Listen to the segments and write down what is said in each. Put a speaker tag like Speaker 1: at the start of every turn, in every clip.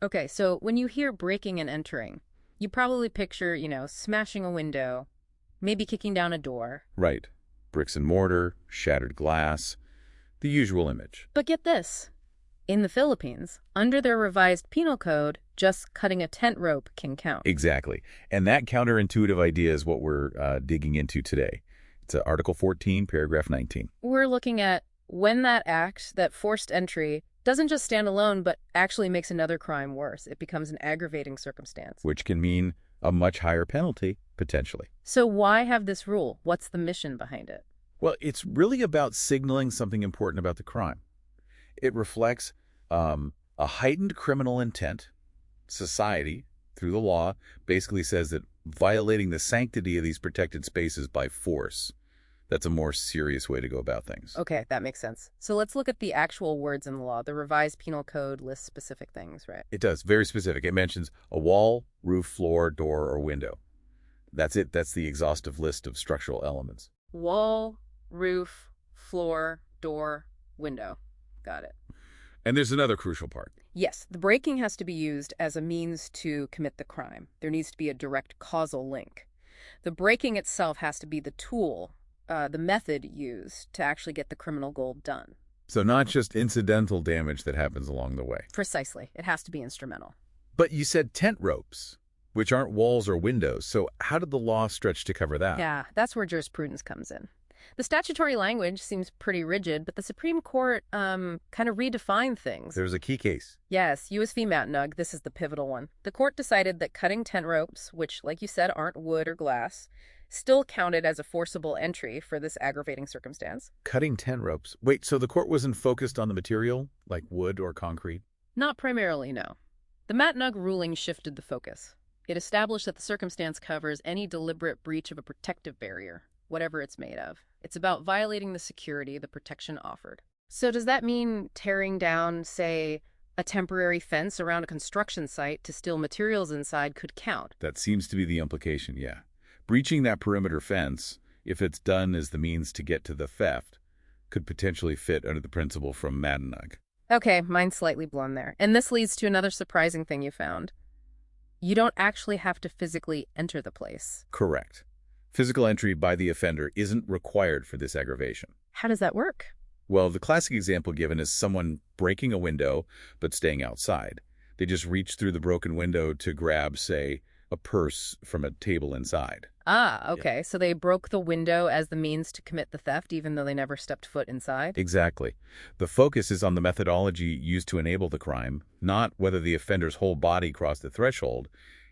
Speaker 1: Okay, so when you hear breaking and entering, you probably picture, smashing a window, maybe kicking down a door.
Speaker 2: Right. Bricks and mortar, shattered glass, the usual image.
Speaker 1: But get this. In the Philippines, under their revised penal code, just cutting a tent rope can count.
Speaker 2: Exactly. And that counterintuitive idea is what we're digging into today. It's Article 14, paragraph 19.
Speaker 1: We're looking at when that act, that forced entry, doesn't just stand alone, but actually makes another crime worse. It becomes an aggravating circumstance.
Speaker 2: Which can mean a much higher penalty, potentially.
Speaker 1: So why have this rule? What's the mission behind it?
Speaker 2: Well, it's really about signaling something important about the crime. It reflects a heightened criminal intent. Society, through the law, basically says that violating the sanctity of these protected spaces by force, that's a more serious way to go about things.
Speaker 1: Okay, that makes sense. So let's look at the actual words in the law. The revised penal code lists specific things, right?
Speaker 2: It does. Very specific. It mentions a wall, roof, floor, door, or window. That's it. That's the exhaustive list of structural elements.
Speaker 1: Wall, roof, floor, door, window. Got it.
Speaker 2: And there's another crucial part.
Speaker 1: Yes, the breaking has to be used as a means to commit the crime. There needs to be a direct causal link. The breaking itself has to be the tool, the method used to actually get the criminal goal done.
Speaker 2: So not just incidental damage that happens along the way.
Speaker 1: Precisely. It has to be instrumental.
Speaker 2: But you said tent ropes, which aren't walls or windows. So how did the law stretch to cover that?
Speaker 1: Yeah, that's where jurisprudence comes in. The statutory language seems pretty rigid, but the Supreme Court kind of redefined things.
Speaker 2: There's a key case.
Speaker 1: Yes, U.S. v. Matnug, this is the pivotal one. The court decided that cutting tent ropes, which, like you said, aren't wood or glass, still counted as a forcible entry for this aggravating circumstance.
Speaker 2: Cutting tent ropes. Wait, so the court wasn't focused on the material, like wood or concrete?
Speaker 1: Not primarily, no. The Matnug ruling shifted the focus. It established that the circumstance covers any deliberate breach of a protective barrier, whatever it's made of. It's about violating the security the protection offered. So does that mean tearing down, say, a temporary fence around a construction site to steal materials inside could count?
Speaker 2: That seems to be the implication, yeah. Breaching that perimeter fence, if it's done as the means to get to the theft, could potentially fit under the principle from Matnug.
Speaker 1: Okay, mine's slightly blown there. And this leads to another surprising thing you found. You don't actually have to physically enter the place.
Speaker 2: Correct. Physical entry by the offender isn't required for this aggravation.
Speaker 1: How does that work?
Speaker 2: Well, the classic example given is someone breaking a window but staying outside. They just reach through the broken window to grab, say, a purse from a table inside.
Speaker 1: Ah, okay. So they broke the window as the means to commit the theft, even though they never stepped foot inside?
Speaker 2: Exactly. The focus is on the methodology used to enable the crime, not whether the offender's whole body crossed the threshold.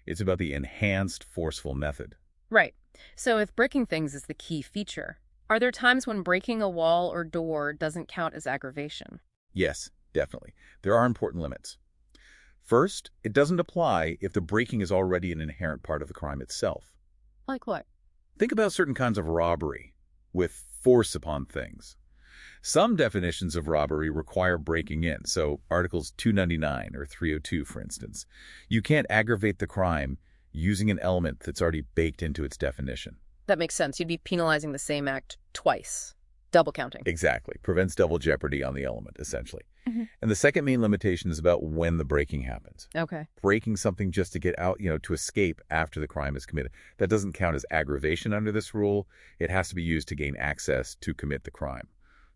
Speaker 2: It's about the enhanced forceful method.
Speaker 1: Right. So if breaking things is the key feature, are there times when breaking a wall or door doesn't count as aggravation?
Speaker 2: Yes, definitely. There are important limits. First, it doesn't apply if the breaking is already an inherent part of the crime itself.
Speaker 1: Like what?
Speaker 2: Think about certain kinds of robbery with force upon things. Some definitions of robbery require breaking in, so Articles 299 or 302, for instance. You can't aggravate the crime using an element that's already baked into its definition.
Speaker 1: That makes sense. You'd be penalizing the same act twice. Double counting.
Speaker 2: Exactly. Prevents double jeopardy on the element, essentially. And the second main limitation is about when the breaking happens.
Speaker 1: Okay.
Speaker 2: Breaking something just to get out, to escape after the crime is committed. That doesn't count as aggravation under this rule. It has to be used to gain access to commit the crime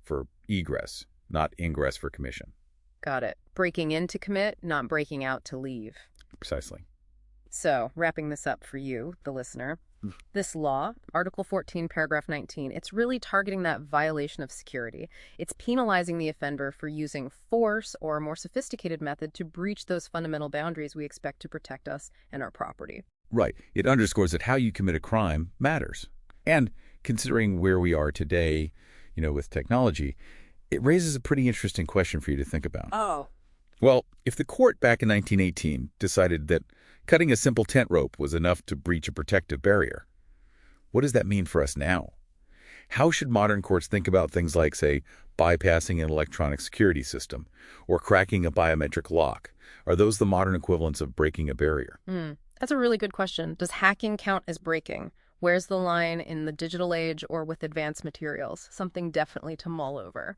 Speaker 2: for egress, not ingress for commission.
Speaker 1: Got it. Breaking in to commit, not breaking out to leave.
Speaker 2: Precisely.
Speaker 1: So, wrapping this up for you, the listener, this law, Article 14, paragraph 19, it's really targeting that violation of security. It's penalizing the offender for using force or a more sophisticated method to breach those fundamental boundaries we expect to protect us and our property.
Speaker 2: Right. It underscores that how you commit a crime matters. And considering where we are today, with technology, it raises a pretty interesting question for you to think about.
Speaker 1: Oh.
Speaker 2: Well, if the court back in 1918 decided that cutting a simple tent rope was enough to breach a protective barrier, what does that mean for us now? How should modern courts think about things like, say, bypassing an electronic security system or cracking a biometric lock? Are those the modern equivalents of breaking a barrier?
Speaker 1: That's a really good question. Does hacking count as breaking? Where's the line in the digital age or with advanced materials? Something definitely to mull over.